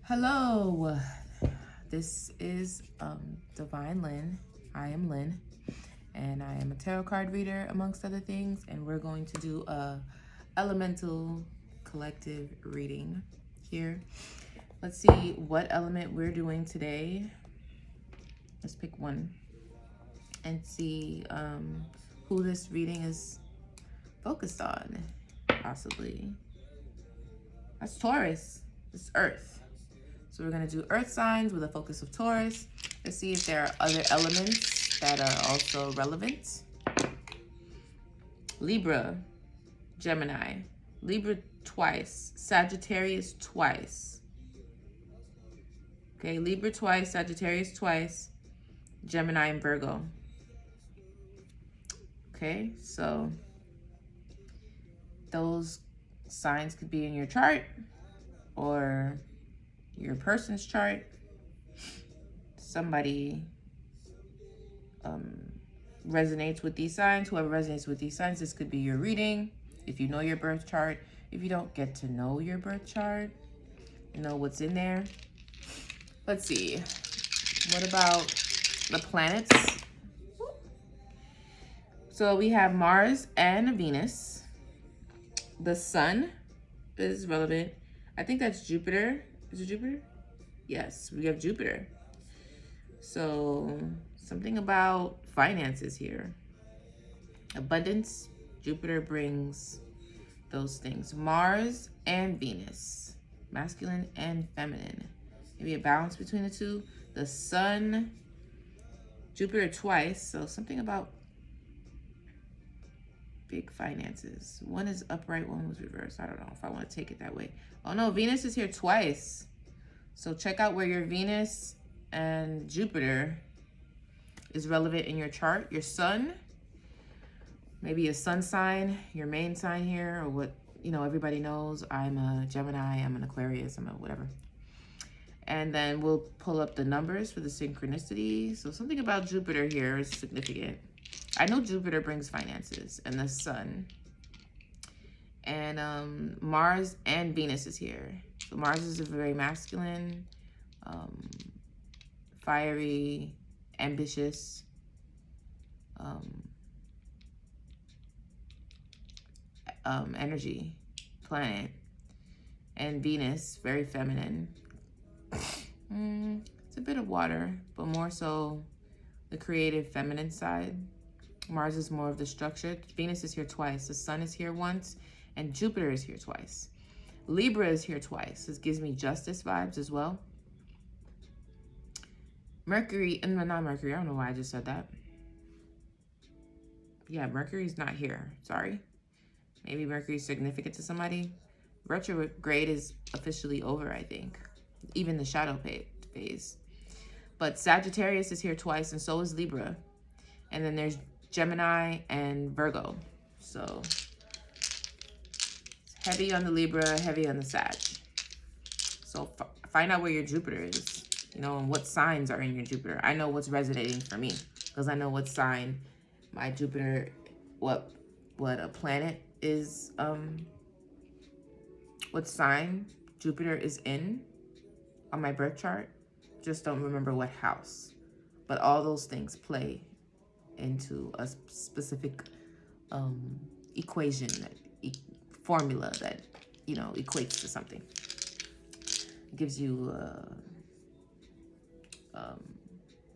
Hello, this is Divine Lynn. I am Lynn, and I am a tarot card reader, amongst other things, and we're going to do a elemental collective reading here. Let's see what element we're doing today. Let's pick one and see who this reading is focused on, possibly. That's Taurus. It's Earth. So we're going to do earth signs with a focus of Taurus. Let's see if there are other elements that are also relevant. Libra, Gemini. Libra twice. Sagittarius twice. Okay, Libra twice, Sagittarius twice, Gemini and Virgo. Okay, so those signs could be in your chart or your person's chart. Somebody resonates with these signs. Whoever resonates with these signs, this could be your reading. If you know your birth chart, if you don't get to know your birth chart, you know what's in there. Let's see. What about the planets? So we have Mars and Venus. The sun is relevant. I think that's Jupiter. Is it Jupiter? Yes, we have Jupiter. So something about finances here. Abundance. Jupiter brings those things. Mars and Venus. Masculine and feminine. Maybe a balance between the two. The sun. Jupiter twice. So something about big finances. One is upright, one was reversed. I don't know if I want to take it that way. Oh no, Venus is here twice. So check out where your Venus and Jupiter is relevant in your chart. Your sun, maybe a sun sign, your main sign here, or what, you know, everybody knows. I'm a Gemini, I'm an Aquarius, I'm a whatever. And then we'll pull up the numbers for the synchronicity. So something about Jupiter here is significant. I know Jupiter brings finances, and the sun. And Mars and Venus is here. So Mars is a very masculine, fiery, ambitious, energy planet. And Venus, very feminine. It's a bit of water, but more so the creative feminine side. Mars is more of the structure. Venus is here twice. The sun is here once, and Jupiter is here twice. Libra is here twice. This gives me justice vibes as well. Mercury, and not Mercury, I don't know why I just said that. Yeah, Mercury's not here. Sorry. Maybe Mercury's significant to somebody. Retrograde is officially over, I think. Even the shadow phase. But Sagittarius is here twice, and so is Libra. And then there's Gemini and Virgo. So it's heavy on the Libra, heavy on the Sag. So find out where your Jupiter is, you know, and what signs are in your Jupiter. I know what's resonating for me because I know what sign my Jupiter, what a planet is, what sign Jupiter is in on my birth chart. Just don't remember what house. But all those things play into a specific equation, formula that, you know, equates to something. It gives you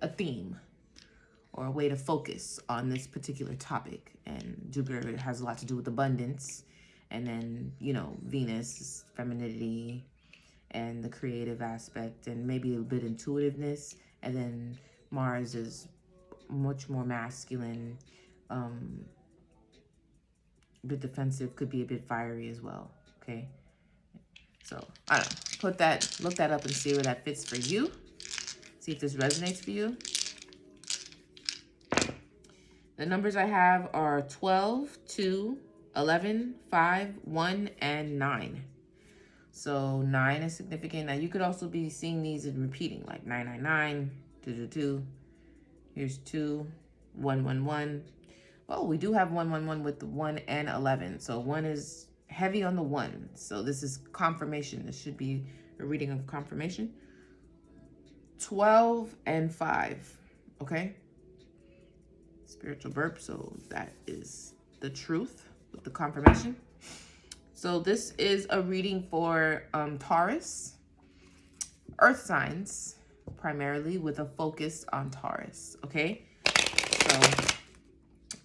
a theme or a way to focus on this particular topic. And Jupiter has a lot to do with abundance. And then, you know, Venus is femininity and the creative aspect and maybe a bit intuitiveness. And then Mars is much more masculine, a bit defensive, could be a bit fiery as well. Okay, so I don't know, look that up and see where that fits for you. See if this resonates for you. The numbers I have are 12, 2, 11, 5, 1, and 9. So 9 is significant. Now you could also be seeing these and repeating, like 999, 222. Here's 2, 111. Oh, we do have 111 with the 1 and 11. So 1 is heavy on the 1. So this is confirmation. This should be a reading of confirmation. 12 and 5. Okay? Spiritual burp. So that is the truth with the confirmation. So this is a reading for Taurus, earth signs, primarily with a focus on Taurus. Okay? So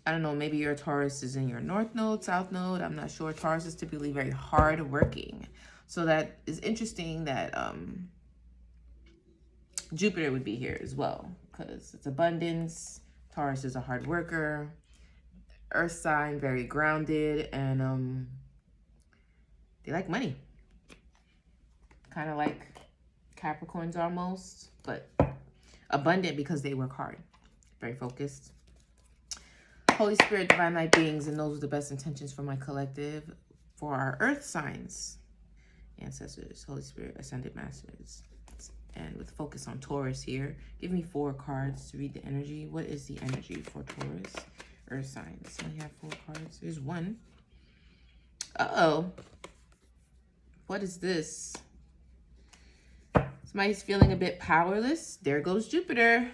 I don't know, maybe your Taurus is in your north node, south node. I'm not sure. Taurus is typically very hard working. So that is interesting that Jupiter would be here as well, because it's abundance. Taurus is a hard worker. Earth sign, very grounded, and they like money. Kind of like Capricorns almost, but abundant because they work hard. Very focused. Holy Spirit, divine light beings, and those with the best intentions for my collective, for our earth signs, ancestors, Holy Spirit, ascended masters, and with focus on Taurus here. Give me 4 cards to read the energy. What is the energy for Taurus? Earth signs. We have 4 cards. There's 1. Uh-oh. What is this? Somebody's feeling a bit powerless. There goes Jupiter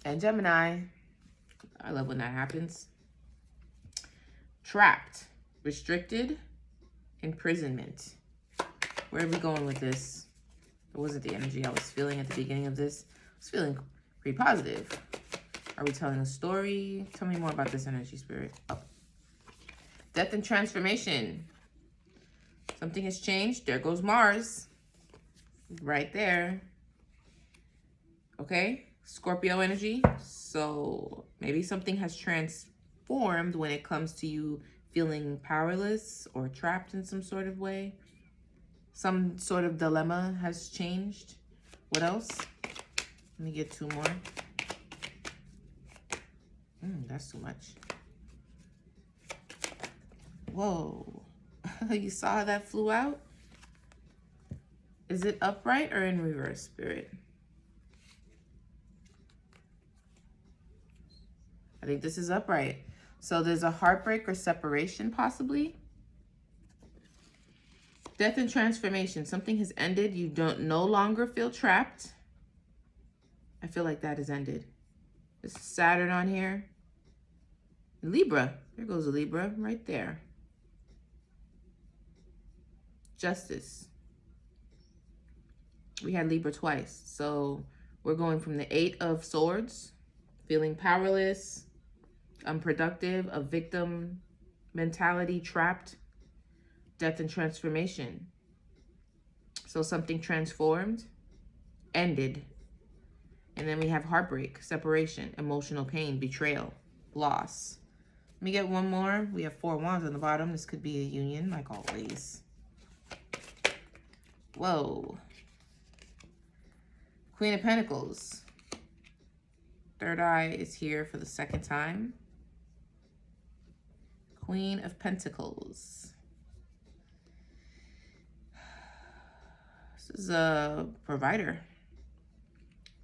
and Gemini. I love when that happens. Trapped, restricted, imprisonment. Where are we going with this? It wasn't the energy I was feeling at the beginning of this. I was feeling pretty positive. Are we telling a story? Tell me more about this energy, Spirit. Oh. Death and transformation. Something has changed. There goes Mars. Right there. Okay. Scorpio energy. So maybe something has transformed when it comes to you feeling powerless or trapped in some sort of way. Some sort of dilemma has changed. What else? Let me get 2 more. That's too much. Whoa. You saw how that flew out? Is it upright or in reverse, Spirit? I think this is upright. So there's a heartbreak or separation, possibly. Death and transformation. Something has ended. You don't no longer feel trapped. I feel like that has ended. There's Saturn on here. Libra. There goes a Libra right there. Justice. We had Libra twice. So we're going from the 8 of Swords, feeling powerless, unproductive, a victim mentality, trapped, death and transformation. So something transformed, ended. And then we have heartbreak, separation, emotional pain, betrayal, loss. Let me get 1 more. We have 4 wands on the bottom. This could be a union, like always. Whoa. Queen of Pentacles. Third eye is here for the 2nd time. Queen of Pentacles. This is a provider.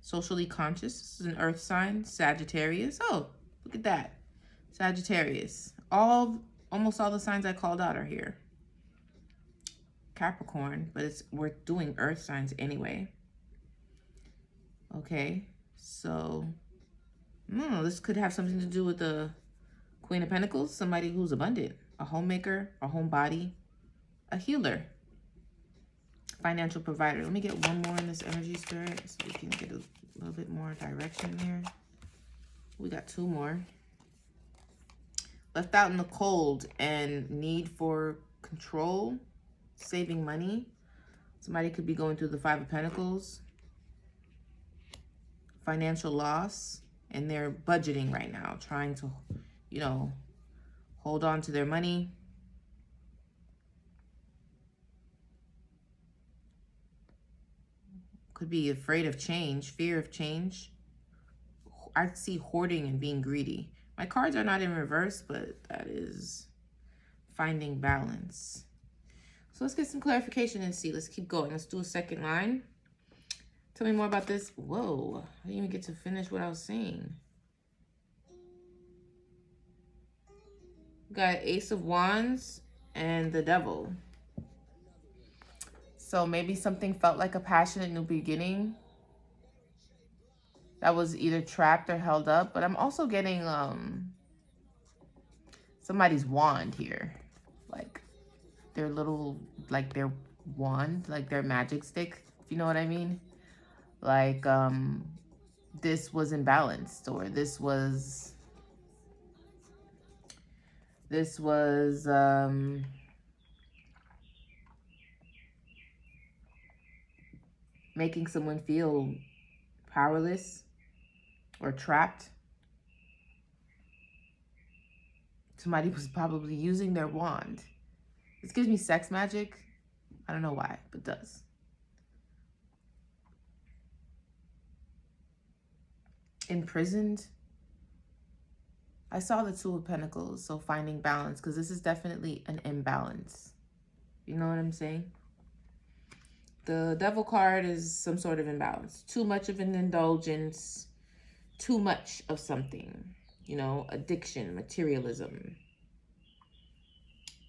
Socially conscious. This is an earth sign. Sagittarius. Oh, look at that. Sagittarius. Almost all the signs I called out are here. Capricorn, but we're doing earth signs anyway. Okay, so this could have something to do with the Queen of Pentacles. Somebody who's abundant, a homemaker, a homebody, a healer, financial provider. Let me get 1 more in this energy, Spirit, so we can get a little bit more direction here. We got 2 more. Left out in the cold and need for control, saving money. Somebody could be going through the 5 of Pentacles. Financial loss, and they're budgeting right now, trying to, hold on to their money. Could be afraid of change, fear of change. I see hoarding and being greedy. My cards are not in reverse, but that is finding balance. So let's get some clarification and see. Let's keep going. Let's do a 2nd line. Tell me more about this. Whoa, I didn't even get to finish what I was saying. We got Ace of Wands and the Devil. So maybe something felt like a passionate new beginning that was either trapped or held up. But I'm also getting somebody's wand here. Like their little, like their wand, like their magic stick, if you know what I mean. Like this was imbalanced, or this was making someone feel powerless or trapped. Somebody was probably using their wand. This gives me sex magic. I don't know why, but it does. Imprisoned. I saw the Two of Pentacles, so finding balance, because this is definitely an imbalance. You know what I'm saying? The Devil card is some sort of imbalance. Too much of an indulgence, too much of something. You know, addiction, materialism.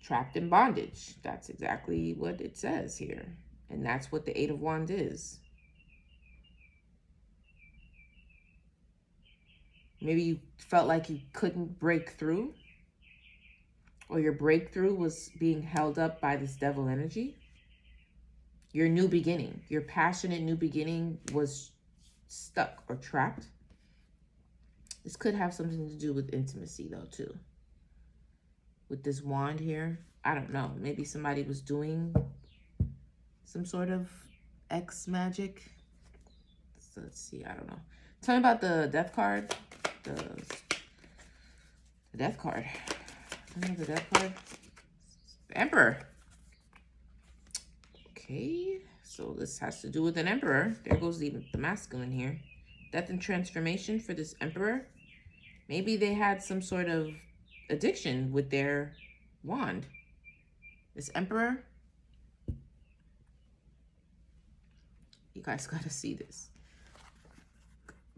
Trapped in bondage. That's exactly what it says here. And that's what the Eight of Wands is. Maybe you felt like you couldn't break through, or your breakthrough was being held up by this devil energy. Your new beginning, your passionate new beginning was stuck or trapped. This could have something to do with intimacy though too. With this wand here, I don't know. Maybe somebody was doing some sort of X magic. So let's see, I don't know. Tell me about the death card. The death card. Tell me the death card. The Emperor. Okay, so this has to do with an Emperor. There goes the masculine here. Death and transformation for this Emperor. Maybe they had some sort of addiction with their wand. This Emperor. You guys gotta see this.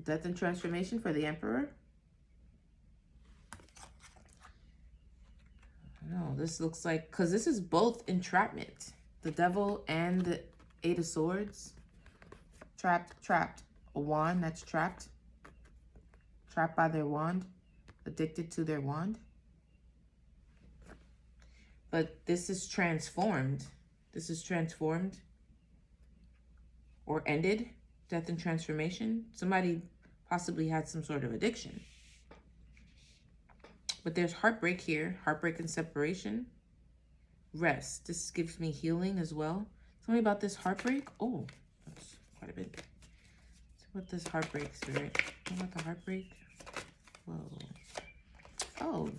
Death and transformation for the Emperor. No, this looks like, because this is both entrapment. The Devil and the Eight of Swords. Trapped, trapped. A wand that's trapped. Trapped by their wand. Addicted to their wand. But this is transformed. This is transformed. Or ended. Death and transformation. Somebody possibly had some sort of addiction. But there's heartbreak here. Heartbreak and separation. Rest. This gives me healing as well. Tell me about this heartbreak. Oh, that's quite a bit. Tell me about this heartbreak, Spirit. Tell me about the heartbreak. Whoa. Oh.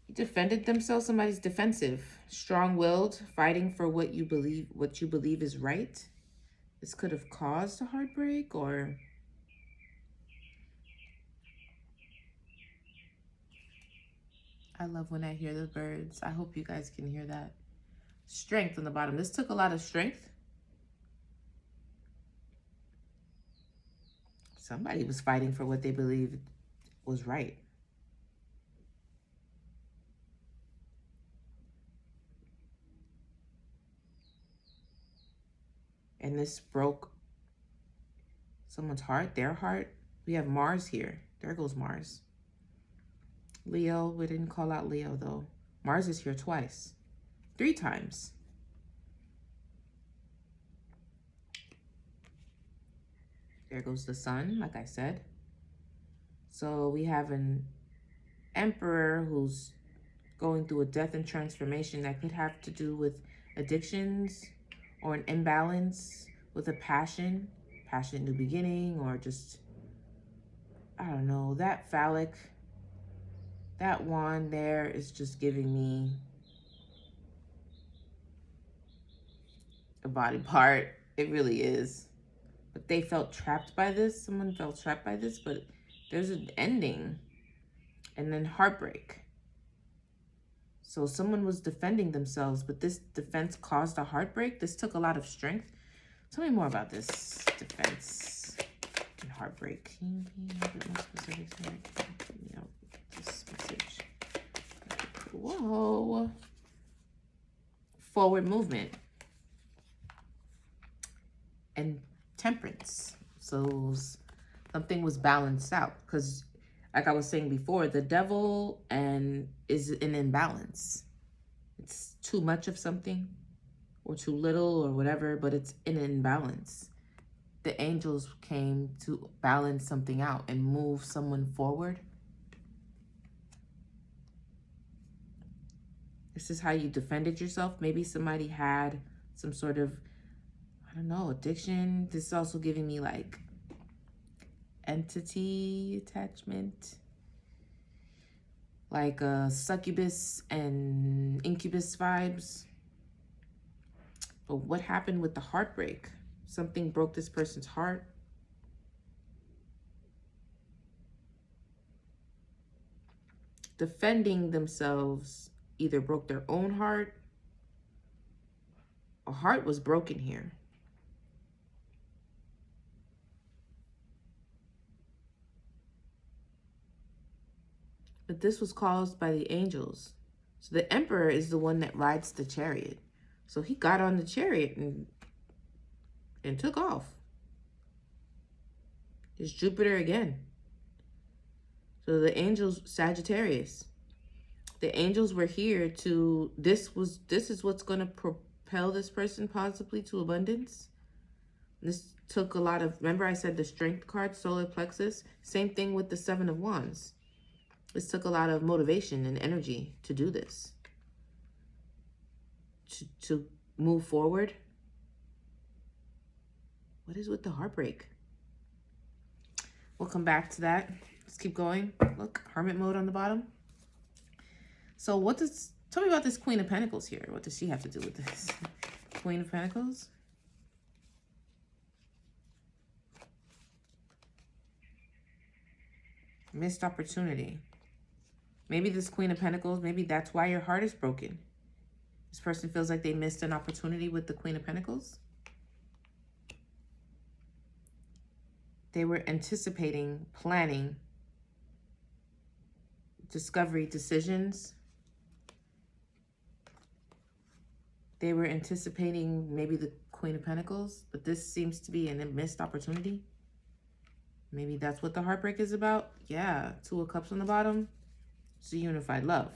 You defended themselves. Somebody's defensive. Strong-willed. Fighting for what you believe is right. This could have caused a heartbreak, or I love when I hear the birds. I hope you guys can hear that. Strength on the bottom. This took a lot of strength. Somebody was fighting for what they believed was right. And this broke someone's heart, their heart. We have Mars here. There goes Mars. Leo, we didn't call out Leo though. Mars is here twice. 3 times. There goes the sun, like I said. So we have an Emperor who's going through a death and transformation that could have to do with addictions, or an imbalance with a passionate new beginning, or just, I don't know, that phallic, that wand there is just giving me a body part. It really is. But they felt trapped by this. Someone felt trapped by this, but there's an ending and then heartbreak. So someone was defending themselves, but this defense caused a heartbreak. This took a lot of strength. Tell me more about this defense and heartbreak. Can you be a bit more specific here? You know, this message. Whoa. Forward movement. and Temperance. So something was balanced out, because like I was saying before, the devil is an imbalance. It's too much of something or too little or whatever, but it's an imbalance. The angels came to balance something out and move someone forward. This is how you defended yourself. Maybe somebody had some sort of, I don't know, addiction. This is also giving me like entity attachment, like succubus and incubus vibes. But what happened with the heartbreak? Something broke this person's heart. Defending themselves either broke their own heart. A heart was broken here. But this was caused by the angels. So the emperor is the one that rides the chariot. So he got on the chariot and took off. It's Jupiter again. So the angels, Sagittarius. The angels were here to, this is what's going to propel this person possibly to abundance. This took a lot of, remember I said the strength card, solar plexus, same thing with the 7 of Wands. This took a lot of motivation and energy to do this. To move forward. What is with the heartbreak? We'll come back to that. Let's keep going. Look, hermit mode on the bottom. So tell me about this Queen of Pentacles here. What does she have to do with this? Queen of Pentacles. Missed opportunity. Maybe this Queen of Pentacles, maybe that's why your heart is broken. This person feels like they missed an opportunity with the Queen of Pentacles. They were anticipating, planning, discovery, decisions. They were anticipating maybe the Queen of Pentacles, but this seems to be a missed opportunity. Maybe that's what the heartbreak is about. Yeah, 2 of Cups on the bottom. It's a unified love.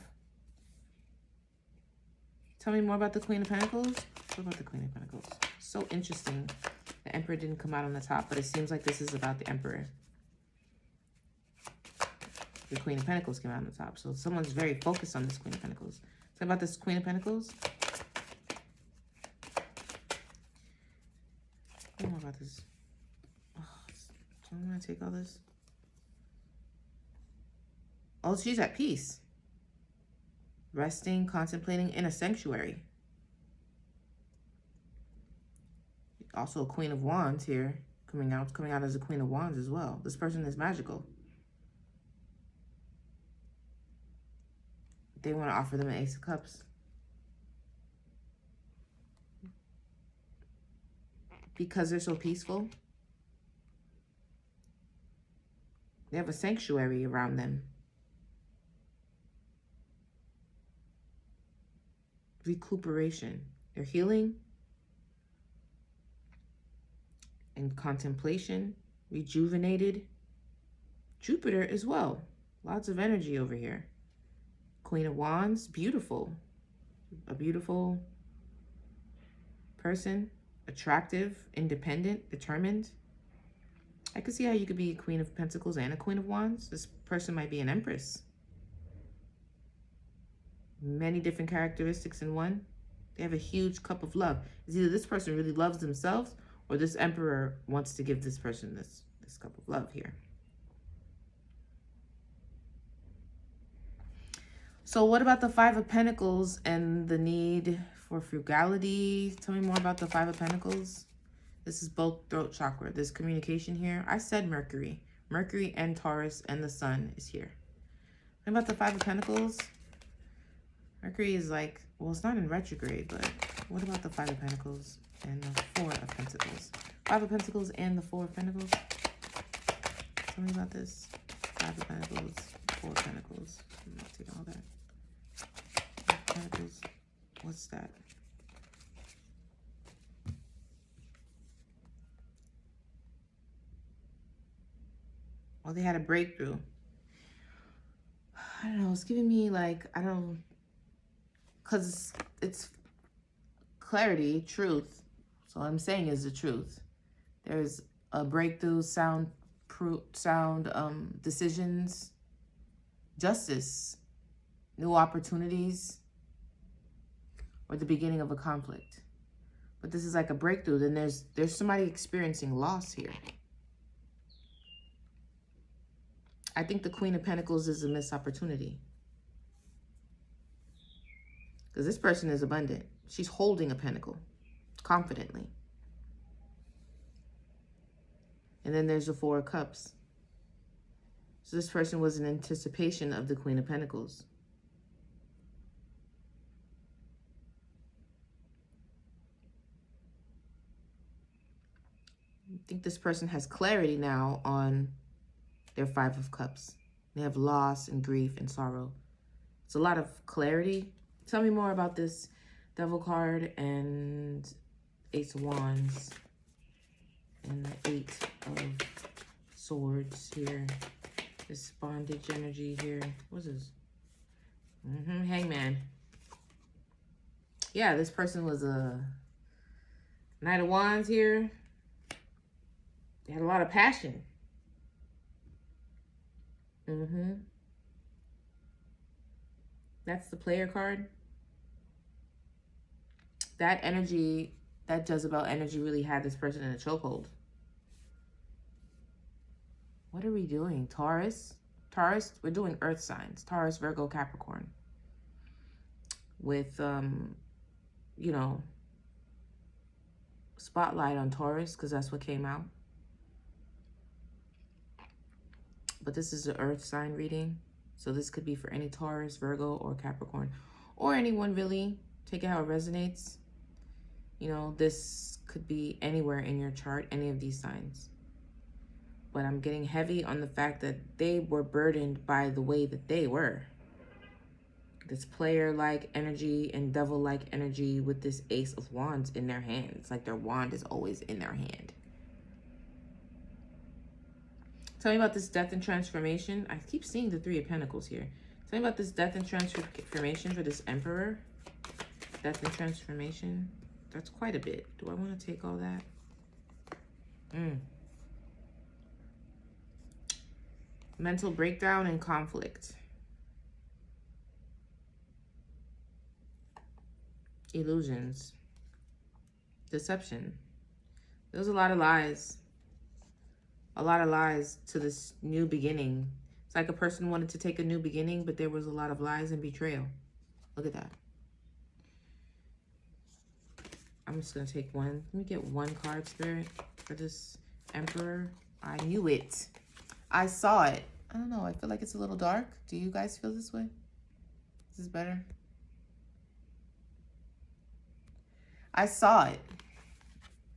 Tell me more about the Queen of Pentacles. What about the Queen of Pentacles? So interesting. The Emperor didn't come out on the top, but it seems like this is about the Emperor. The Queen of Pentacles came out on the top. So someone's very focused on this Queen of Pentacles. Tell me about this Queen of Pentacles. Tell me more about this. Oh, don't want to take all this. Oh, she's at peace. Resting, contemplating in a sanctuary. Also a Queen of Wands here. Coming out as a Queen of Wands as well. This person is magical. They want to offer them an Ace of Cups. Because they're so peaceful. They have a sanctuary around them. Recuperation. They're healing. And contemplation. Rejuvenated. Jupiter as well. Lots of energy over here. Queen of Wands. Beautiful. A beautiful person. Attractive. Independent. Determined. I could see how you could be a Queen of Pentacles and a Queen of Wands. This person might be an Empress. Many different characteristics in one. They have a huge cup of love. It's either this person really loves themselves or this Emperor wants to give this person this cup of love here. So what about the 5 of Pentacles and the need for frugality? Tell me more about the 5 of Pentacles. This is both throat chakra. There's communication here. I said Mercury. Mercury and Taurus and the Sun is here. What about the 5 of Pentacles? Mercury is like, well, it's not in retrograde, but what about the 5 of Pentacles and the 4 of Pentacles? 5 of Pentacles and the 4 of Pentacles. Tell me about this. 5 of Pentacles, 4 of Pentacles. I'm not taking all that. 5 of Pentacles. What's that? Well, they had a breakthrough. I don't know. It's giving me like, I don't, because it's clarity, truth. So what I'm saying is the truth. There's a breakthrough, sound decisions, justice, new opportunities, or the beginning of a conflict. But this is like a breakthrough. Then there's somebody experiencing loss here. I think the Queen of Pentacles is a missed opportunity. Because this person is abundant. She's holding a pentacle confidently. And then there's the Four of Cups. So this person was in anticipation of the Queen of Pentacles. I think this person has clarity now on their Five of Cups. They have loss and grief and sorrow. It's a lot of clarity. Tell me more about this Devil card and Ace of Wands and the Eight of Swords here. This bondage energy here. What's this? Hangman. Yeah, this person was a Knight of Wands here. They had a lot of passion. That's the player card. That energy, that Jezebel energy really had this person in a chokehold. What are we doing? Taurus? Taurus, we're doing earth signs. Taurus, Virgo, Capricorn. With, you know, spotlight on Taurus, because that's what came out. But this is an earth sign reading. So this could be for any Taurus, Virgo, or Capricorn. Or anyone really. Take it how it resonates. You know, this could be anywhere in your chart, any of these signs. But I'm getting heavy on the fact that they were burdened by the way that they were. This player-like energy and devil-like energy with this Ace of Wands in their hand. It's like their wand is always in their hand. Tell me about this death and transformation. I keep seeing the Three of Pentacles here. Tell me about this death and transformation for this Emperor. Death and transformation. That's quite a bit. Do I want to take all that? Mental breakdown and conflict. Illusions. Deception. There's a lot of lies. A lot of lies to this new beginning. It's like a person wanted to take a new beginning, but there was a lot of lies and betrayal. Look at that. I'm just going to take one. Let me get one card, Spirit, for this Emperor. I knew it. I saw it. I don't know. I feel like it's a little dark. Do you guys feel this way? Is this better? I saw it.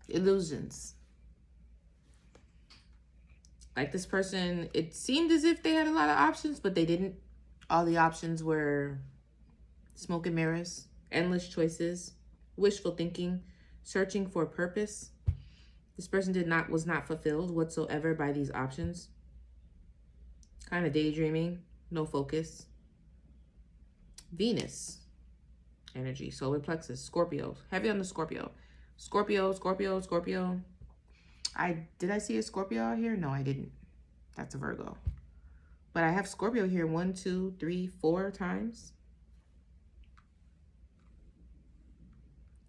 Illusions. Like this person, it seemed as if they had a lot of options, but they didn't. All the options were smoke and mirrors, endless choices, wishful thinking, searching for a purpose. This person was not fulfilled whatsoever by these options. Kind of daydreaming, no focus. Venus energy, solar plexus, Scorpio, heavy on the Scorpio. Scorpio. Did I see a Scorpio out here? No, I didn't. That's a Virgo. But I have Scorpio here 1, 2, 3, 4 times.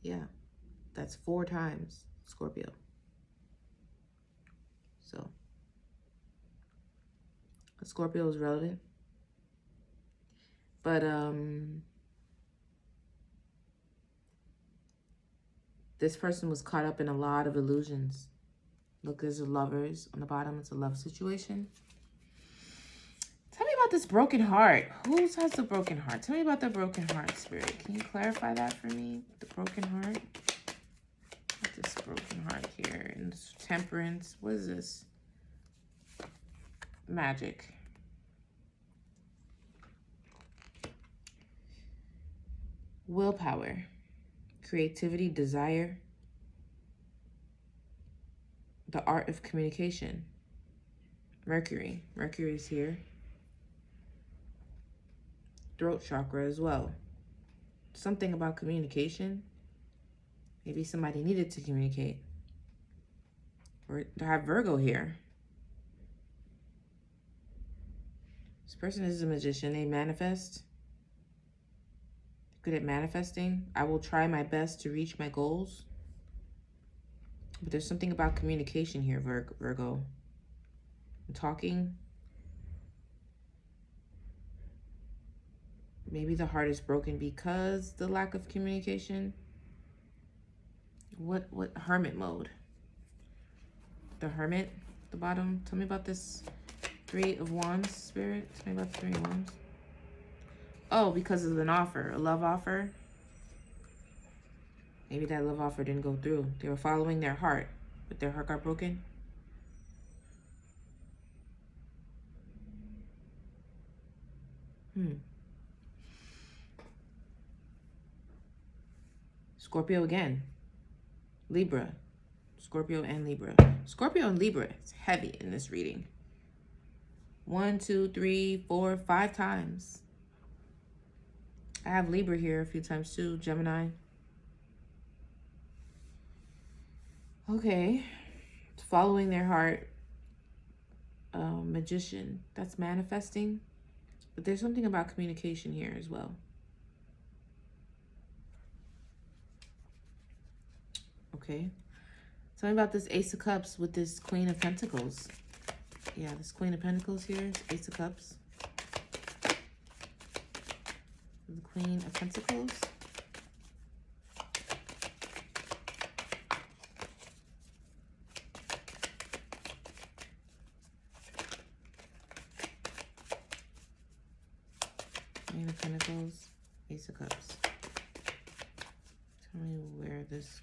Yeah, that's 4 times Scorpio. So, Scorpio is relevant. But, this person was caught up in a lot of illusions. Look, there's the Lovers on the bottom. It's a love situation. Tell me about this broken heart. Who has the broken heart? Tell me about the broken heart, Spirit. Can you clarify that for me? The broken heart. What's this broken heart here? And this Temperance. What is this? Magic. Willpower. Creativity, desire. The art of communication. Mercury. Mercury is here. Throat chakra as well. Something about communication. Maybe somebody needed to communicate. Or to have Virgo here. This person is a magician. They manifest. Good at manifesting. I will try my best to reach my goals. But there's something about communication here, Virgo. And talking. Maybe the heart is broken because the lack of communication. What hermit mode? The hermit, the bottom. Tell me about this 3 of Wands, Spirit. Tell me about the 3 of Wands. Oh, because of an offer, a love offer. Maybe that love offer didn't go through. They were following their heart, but their heart got broken. Scorpio again. Libra. Scorpio and Libra. Scorpio and Libra is heavy in this reading. 1, 2, 3, 4, 5 times. I have Libra here a few times too. Gemini. Okay. It's following their heart. Magician. That's manifesting. But there's something about communication here as well. Okay. Tell me about this Ace of Cups with this Queen of Pentacles. Yeah, this Queen of Pentacles here is Ace of Cups. The Queen of Pentacles. Queen of Pentacles, Ace of Cups. Tell me where this...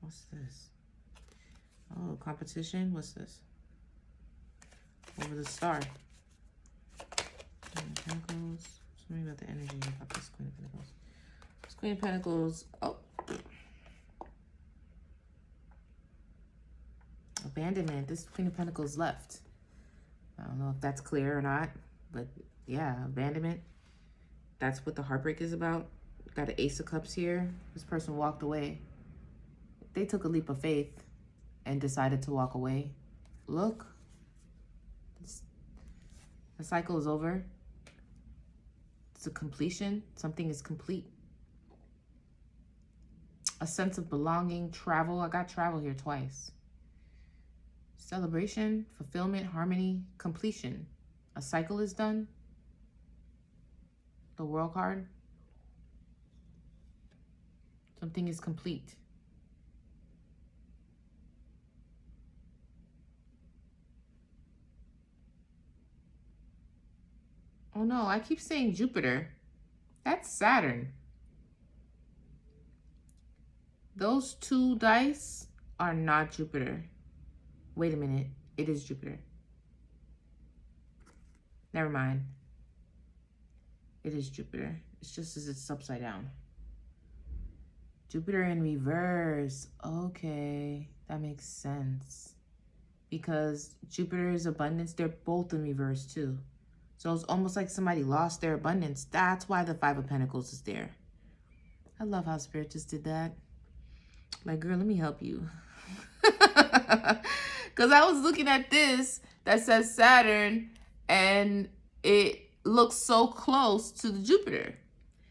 What's this? Oh, competition? What's this? Over the star. Queen of Pentacles. Tell me about the energy about this Queen of Pentacles. This Queen of Pentacles. Oh. Abandonment. This Queen of Pentacles left. I don't know if that's clear or not. But yeah, abandonment. That's what the heartbreak is about. Got an Ace of Cups here. This person walked away. They took a leap of faith and decided to walk away. Look. The cycle is over. It's a completion. Something is complete. A sense of belonging, travel. I got travel here twice. Celebration, fulfillment, harmony, completion. A cycle is done. The World card. Something is complete. Oh no, I keep saying Jupiter. That's Saturn. Those 2 dice are not Jupiter. Wait a minute. It is Jupiter. Never mind. It is Jupiter. It's just as it's upside down. Jupiter in reverse. Okay, that makes sense. Because Jupiter is abundance. They're both in reverse too. So it's almost like somebody lost their abundance. That's why the 5 of Pentacles is there. I love how Spirit just did that. Like, girl, let me help you. Because I was looking at this that says Saturn, and it looks so close to the Jupiter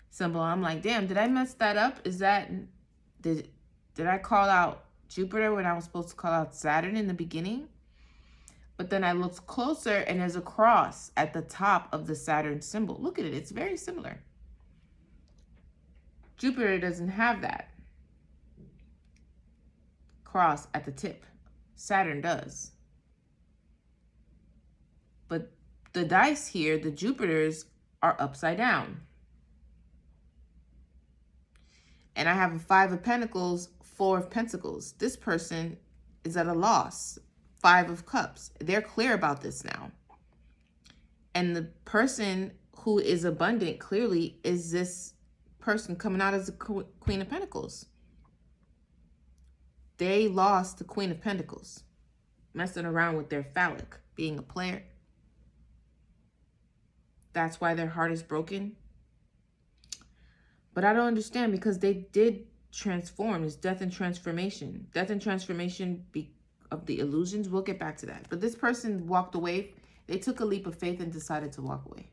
symbol. I'm like, damn, did I mess that up? Is that, did I call out Jupiter when I was supposed to call out Saturn in the beginning? But then I looked closer and there's a cross at the top of the Saturn symbol. Look at it. It's very similar. Jupiter doesn't have that cross at the tip. Saturn does. But the dice here, the Jupiters, are upside down. And I have a 5 of Pentacles, 4 of Pentacles. This person is at a loss. 5 of Cups. They're clear about this now. And the person who is abundant clearly is this person coming out as a Queen of Pentacles. They lost the Queen of Pentacles, messing around with their phallic being a player. That's why their heart is broken. But I don't understand, because they did transform. It's death and transformation. Death and transformation of the illusions. We'll get back to that. But this person walked away. They took a leap of faith and decided to walk away.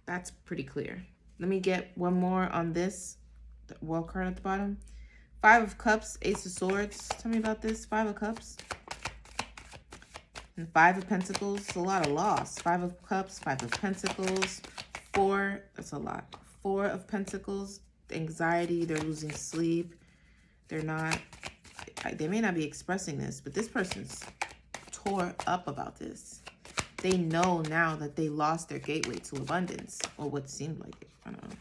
That's pretty clear. Let me get one more on this wall card at the bottom. 5 of Cups, Ace of Swords. Tell me about this. 5 of Cups. And 5 of Pentacles. It's a lot of loss. 5 of Cups, 5 of Pentacles. 4, that's a lot. 4 of Pentacles, anxiety, they're losing sleep. They're not, they may not be expressing this, but this person's tore up about this. They know now that they lost their gateway to abundance, or what seemed like it. I don't know.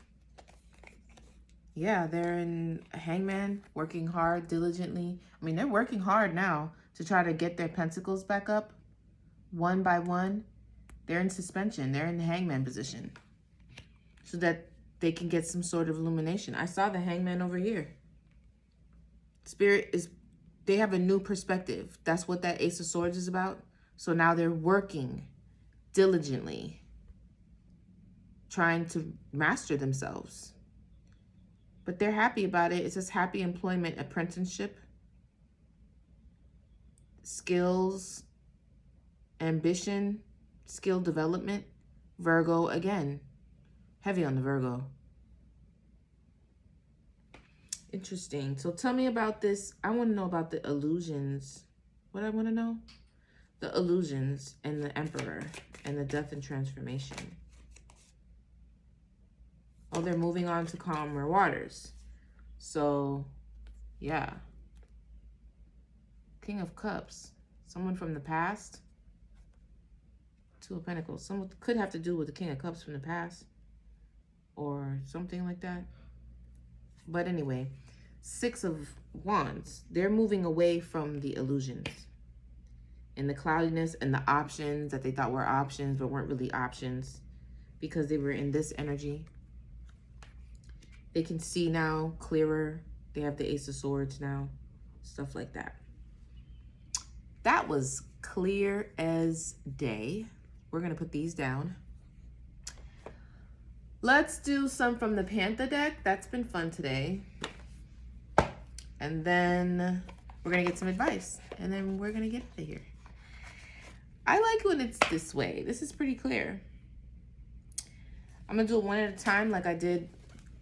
Yeah, they're in a hangman, working hard, diligently. I mean, they're working hard now to try to get their pentacles back up, one by one. They're in suspension. They're in the hangman position, so that they can get some sort of illumination. I saw the hangman over here. Spirit is, they have a new perspective. That's what that Ace of Swords is about. So now they're working diligently, trying to master themselves. But they're happy about it. It says happy employment, apprenticeship, skills, ambition, skill development. Virgo again. Heavy on the Virgo. Interesting. So tell me about this. I want to know about the illusions. What I want to know? The illusions and the Emperor and the death and transformation. Oh, they're moving on to calmer waters. So, yeah. King of Cups. Someone from the past. 2 of Pentacles. Someone could have to do with the King of Cups from the past, or something like that. But anyway, 6 of Wands. They're moving away from the illusions and the cloudiness and the options that they thought were options but weren't really options, because they were in this energy. They can see now clearer. They have the Ace of Swords now. Stuff like that. That was clear as day. We're going to put these down. Let's do some from the Panther deck. That's been fun today. And then we're going to get some advice. And then we're going to get out of here. I like when it's this way. This is pretty clear. I'm going to do it one at a time like I did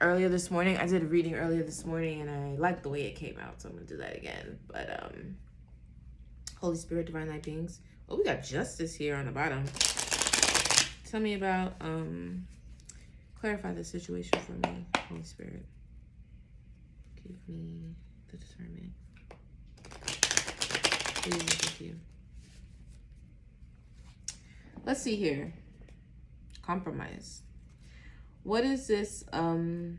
earlier this morning. I did a reading earlier this morning and I liked the way it came out. So I'm going to do that again. But Holy Spirit, Divine Light Beings. Oh, we got Justice here on the bottom. Tell me about... clarify the situation for me, Holy Spirit. Give me the discernment. Please, thank you. Let's see here. Compromise. What is this? The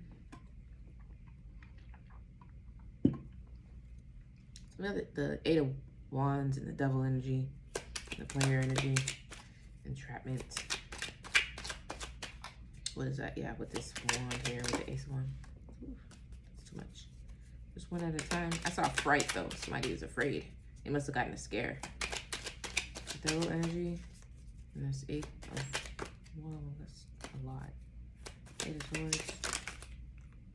8 of Wands and the Devil energy, the player energy, entrapment. What is that? Yeah, with this wand here, with the Ace of Wands. It's too much. Just one at a time. I saw fright, though. Somebody was afraid. They must have gotten a scare. Devil energy. And there's 8 of... Whoa, that's a lot. 8 of Swords.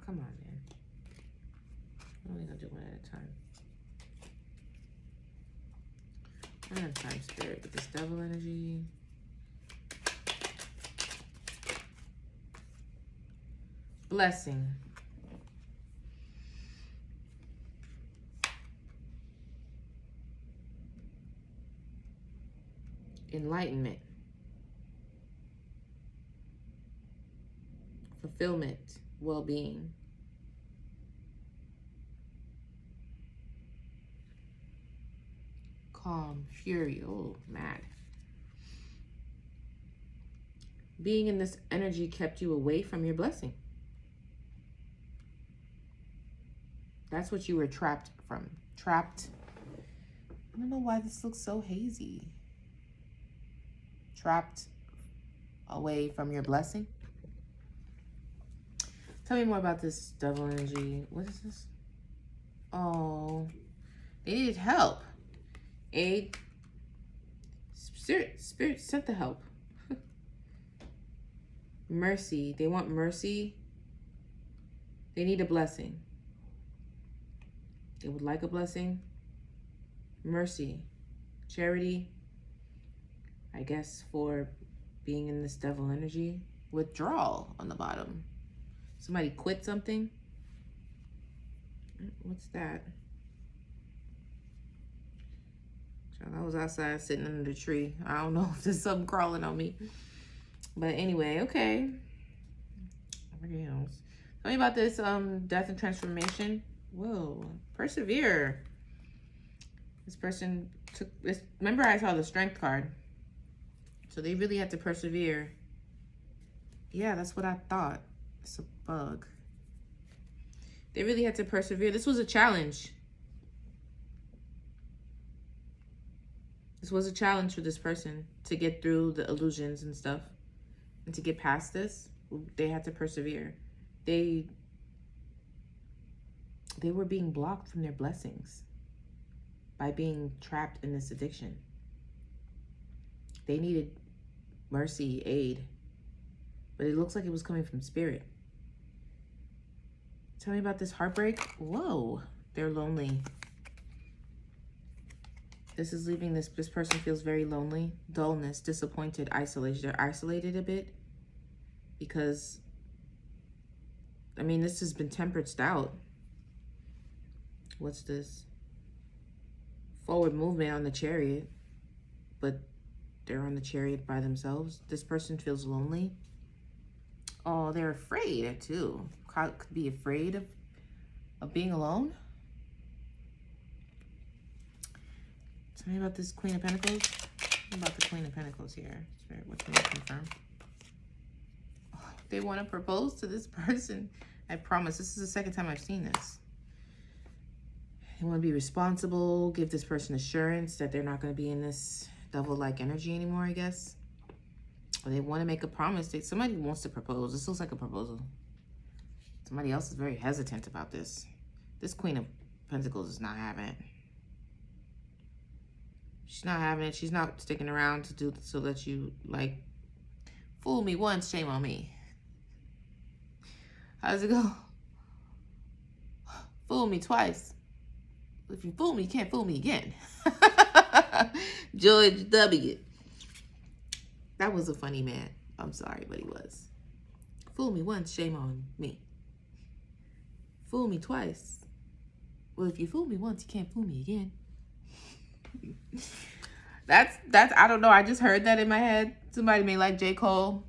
Come on, man. I'm only going to do one at a time. One at a time, Spirit. With this Devil energy... Blessing. Enlightenment. Fulfillment. Well-being. Calm. Fury. Oh, mad. Being in this energy kept you away from your blessing. That's what you were trapped from. Trapped. I don't know why this looks so hazy. Trapped away from your blessing. Tell me more about this Devil energy. What is this? Oh, they needed help. 8 Spirit sent the help. Mercy. They want mercy. They need a blessing. They would like a blessing. Mercy. Charity. I guess for being in this devil energy. Withdrawal on the bottom. Somebody quit something. What's that? I was outside sitting under the tree. I don't know if there's something crawling on me. But anyway, okay. Everybody else. Tell me about this death and transformation. Whoa. Persevere. This person took this. Remember I saw the strength card. So they really had to persevere. Yeah, that's what I thought. It's a bug. They really had to persevere. This was a challenge. This was a challenge for this person to get through the illusions and stuff. And to get past this, they had to persevere. They were being blocked from their blessings by being trapped in this addiction. They needed mercy, aid. But it looks like it was coming from spirit. Tell me about this heartbreak. Whoa, they're lonely. This is leaving this person feels very lonely. Dullness, disappointed, isolation. They're isolated a bit because, I mean, this has been tempered out. What's this? Forward movement on the Chariot, but they're on the Chariot by themselves. This person feels lonely. Oh, they're afraid too. Could be afraid of being alone. Tell me about this Queen of Pentacles. What about the Queen of Pentacles here? Spirit, what can you confirm? Oh, they want to propose to this person. I promise, this is the second time I've seen this. They want to be responsible, give this person assurance that they're not going to be in this devil-like energy anymore, I guess. Or they want to make a promise. Somebody wants to propose. This looks like a proposal. Somebody else is very hesitant about this. This Queen of Pentacles is not having it. She's not having it. She's not sticking around to let you, like, fool me once, shame on me. How does it go? Fool me twice. If you fool me, you can't fool me again. George W. That was a funny man. I'm sorry, but he was. Fool me once, shame on me. Fool me twice. Well, if you fool me once, you can't fool me again. That's I don't know. I just heard that in my head. Somebody may like J. Cole.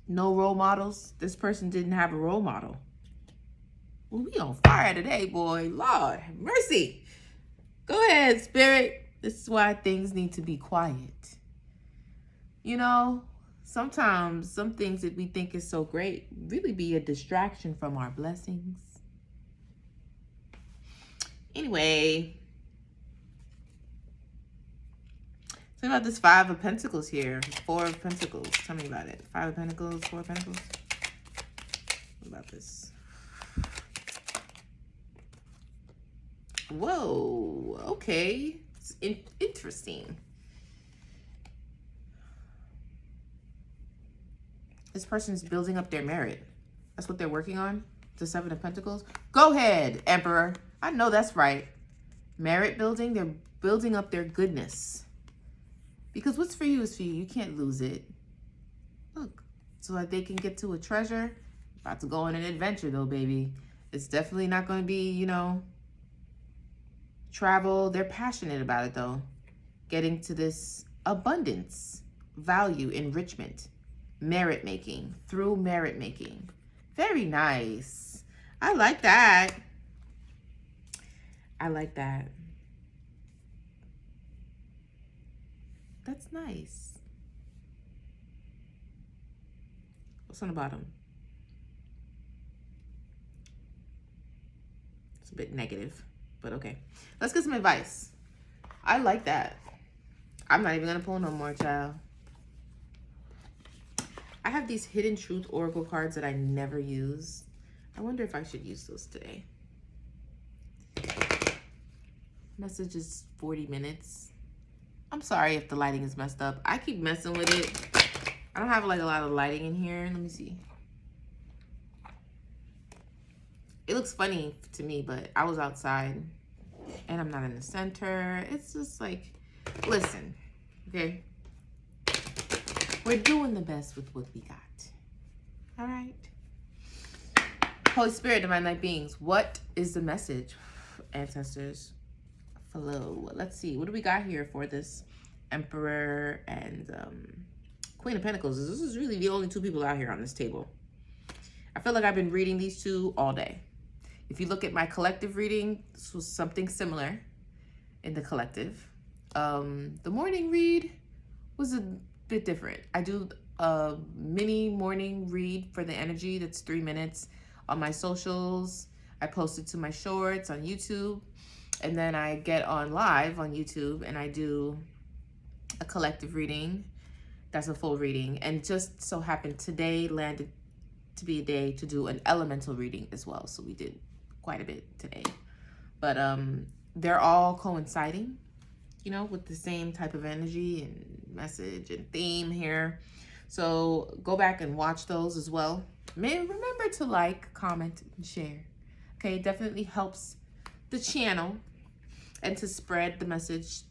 No role models. This person didn't have a role model. Well, we on fire today, boy. Lord have mercy. Go ahead, Spirit. This is why things need to be quiet. You know, sometimes some things that we think is so great really be a distraction from our blessings. Anyway, tell me about this Five of Pentacles here. Four of Pentacles. Tell me about it. Five of Pentacles, Four of Pentacles. What about this? Whoa. Okay. It's interesting. This person's building up their merit. That's what they're working on. The Seven of Pentacles. Go ahead, Emperor. I know that's right. Merit building. They're building up their goodness. Because what's for you is for you. You can't lose it. Look. So that they can get to a treasure. About to go on an adventure though, baby. It's definitely not going to be, you know, travel. They're passionate about it though. Getting to this abundance, value, enrichment, merit making, through merit making. Very nice. I like that. I like that. That's nice. What's on the bottom? It's a bit negative, but okay. Let's get some advice. I like that. I'm not even gonna pull no more, child. I have these Hidden Truth Oracle cards that I never use. I wonder if I should use those today. Message is 40 minutes. I'm sorry if the lighting is messed up. I keep messing with it. I don't have like a lot of lighting in here. Let me see. It looks funny to me, but I was outside and I'm not in the center. It's just like, listen, okay? We're doing the best with what we got. All right. Holy Spirit, Divine Light Beings, what is the message? Ancestors, flow. Let's see. What do we got here for this Emperor and Queen of Pentacles? This is really the only two people out here on this table. I feel like I've been reading these two all day. If you look at my collective reading, this was something similar in the collective. The morning read was a bit different. I do a mini morning read for the energy that's 3 minutes on my socials. I post it to my shorts on YouTube, and then I get on live on YouTube and I do a collective reading. That's a full reading. And just so happened today landed to be a day to do an elemental reading as well. So we did quite a bit today. But they're all coinciding, you know, with the same type of energy and message and theme here. So go back and watch those as well. Remember to like, comment, and share. Okay, it definitely helps the channel and to spread the message,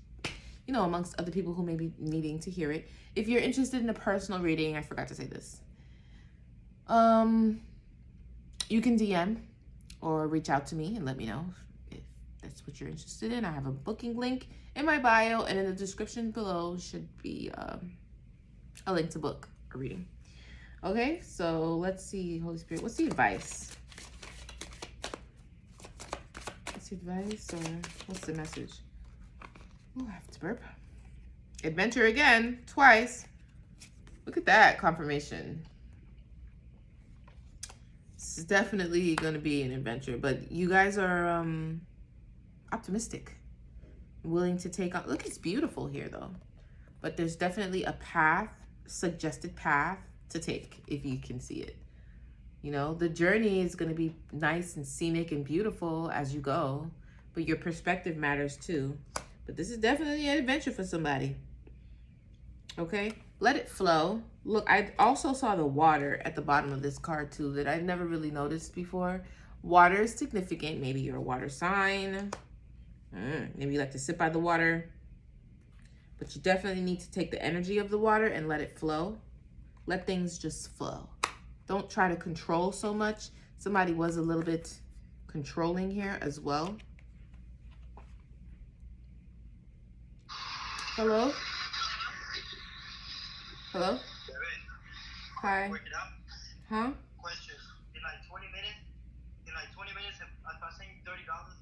you know, amongst other people who may be needing to hear it. If you're interested in a personal reading, I forgot to say this. You can DM or reach out to me and let me know if that's what you're interested in. I have a booking link in my bio, and in the description below should be a link to book a reading. Okay, so let's see, Holy Spirit, what's the advice? What's the advice, or what's the message? Oh, I have to burp. Adventure again, twice. Look at that confirmation. This is definitely going to be an adventure, but you guys are optimistic, willing to take on. Look, it's beautiful here though, but there's definitely a path, suggested path to take if you can see it. You know, the journey is going to be nice and scenic and beautiful as you go, but your perspective matters too. But this is definitely an adventure for somebody. Okay, let it flow. Look, I also saw the water at the bottom of this card too that I've never really noticed before. Water is significant. Maybe you're a water sign. Maybe you like to sit by the water. But you definitely need to take the energy of the water and let it flow. Let things just flow. Don't try to control so much. Somebody was a little bit controlling here as well. Hello? Hello? Hi. Huh? Question. In like 20 minutes, if I send you $30,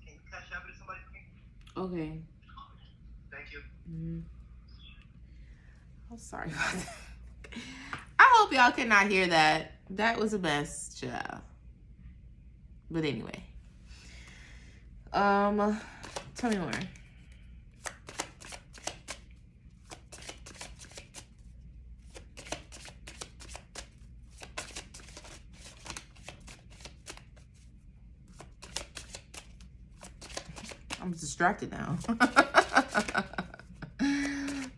can you cash out to somebody for me? Okay. Thank you. I'm sorry about that. I hope y'all cannot hear that. That was a mess, child. But anyway. Tell me more. I'm distracted now. What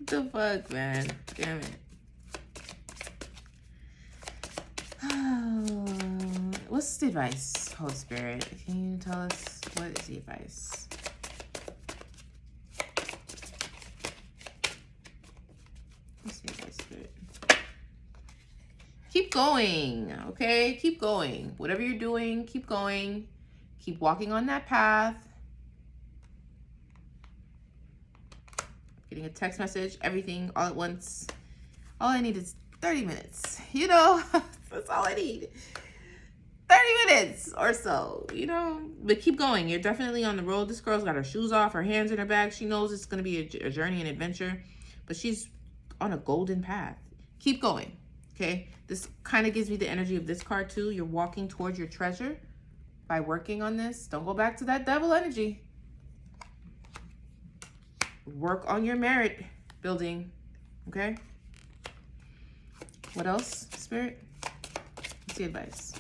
the fuck, man? Damn it. What's the advice, Holy Spirit? Can you tell us what is the advice? What's the advice, Spirit? Keep going, okay? Keep going. Whatever you're doing, keep going. Keep walking on that path. Getting a text message, everything all at once. All I need is 30 minutes, you know? That's all I need. 30 minutes or so, you know? But keep going. You're definitely on the road. This girl's got her shoes off, her hands in her bag. She knows it's going to be a journey and adventure, but she's on a golden path. Keep going, okay? This kind of gives me the energy of this card too. You're walking towards your treasure by working on this. Don't go back to that devil energy. Work on your merit building, okay? What else, Spirit? What's the advice?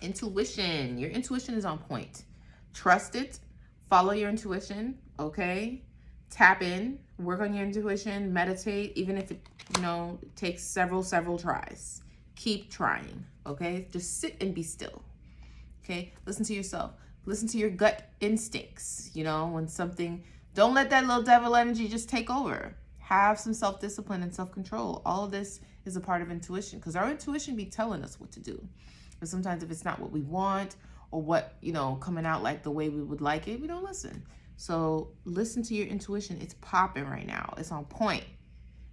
Intuition. Your intuition is on point. Trust it. Follow your intuition, okay? Tap in. Work on your intuition. Meditate, even if it, takes several tries. Keep trying, okay? Just sit and be still, okay? Listen to yourself. Listen to your gut instincts, when something... Don't let that little devil energy just take over. Have some self-discipline and self-control. All of this is a part of intuition, because our intuition be telling us what to do. But sometimes if it's not what we want, or what, coming out like the way we would like it, we don't listen. So listen to your intuition. It's popping right now. It's on point.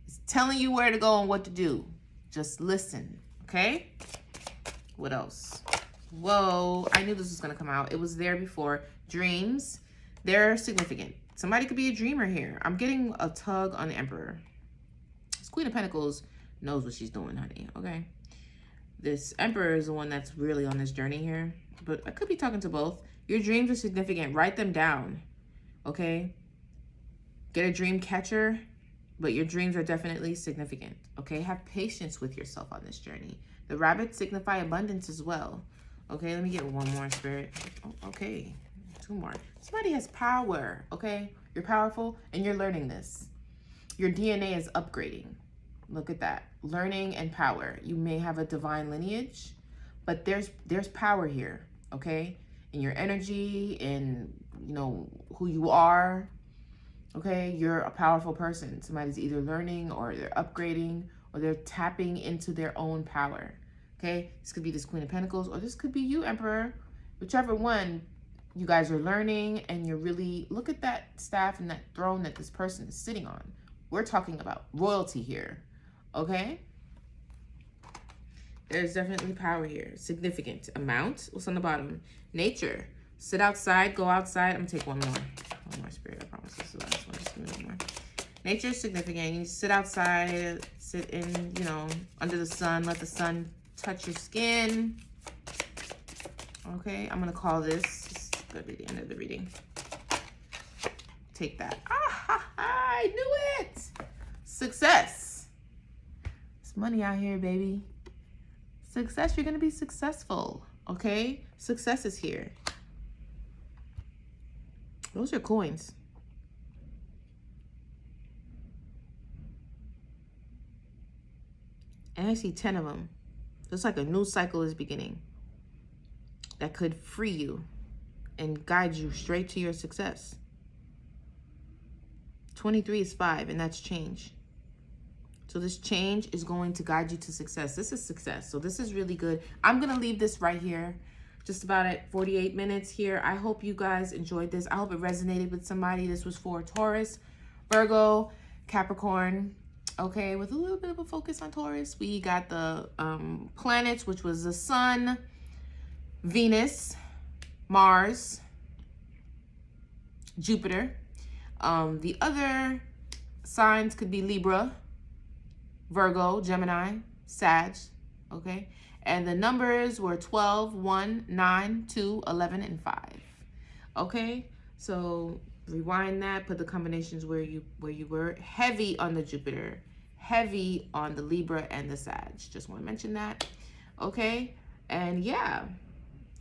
It's telling you where to go and what to do. Just listen, okay? What else? Whoa, I knew this was going to come out. It was there before. Dreams, they're significant. Somebody could be a dreamer here. I'm getting a tug on the Emperor. This Queen of Pentacles knows what she's doing, honey, okay? This Emperor is the one that's really on this journey here. But I could be talking to both. Your dreams are significant. Write them down, okay? Get a dream catcher, but your dreams are definitely significant, okay? Have patience with yourself on this journey. The rabbits signify abundance as well. Okay, let me get one more, Spirit. Oh, okay, 2 more. Somebody has power, okay? You're powerful and you're learning this. Your DNA is upgrading. Look at that. Learning and power. You may have a divine lineage, but there's power here, okay? In your energy, in, who you are, okay? You're a powerful person. Somebody's either learning or they're upgrading or they're tapping into their own power, okay? This could be this Queen of Pentacles, or this could be you, Emperor. Whichever one, you guys are learning and you're really... Look at that staff and that throne that this person is sitting on. We're talking about royalty here, okay? There's definitely power here. Significant amount. What's on the bottom? Nature. Sit outside, go outside. I'm gonna take one more. One more, Spirit. I promise this is the last one. Just give me one more. Nature is significant. You sit outside, sit in, under the sun. Let the sun touch your skin. Okay, I'm gonna call this. This is gonna be the end of the reading. Take that. I knew it. Success. There's money out here, baby. Success. You're gonna be successful. Okay, success is here. Those are coins. And I see 10 of them. It's like a new cycle is beginning that could free you and guide you straight to your success. 23 is 5, and that's change. So this change is going to guide you to success. This is success. So this is really good. I'm going to leave this right here. Just about at 48 minutes here. I hope you guys enjoyed this. I hope it resonated with somebody. This was for Taurus, Virgo, Capricorn. Okay, with a little bit of a focus on Taurus. We got the planets, which was the Sun, Venus, Mars, Jupiter. The other signs could be Libra, Virgo, Gemini, Sag, okay? And the numbers were 12, 1, 9, 2, 11, and 5. Okay? So rewind that, put the combinations where you were. Heavy on the Jupiter, heavy on the Libra and the Sag. Just want to mention that. Okay? And yeah,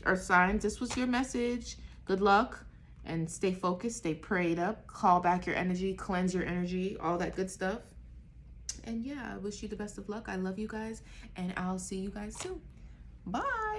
Earth signs, this was your message. Good luck and stay focused, stay prayed up, call back your energy, cleanse your energy, all that good stuff. And yeah, I wish you the best of luck. I love you guys, and I'll see you guys soon. Bye.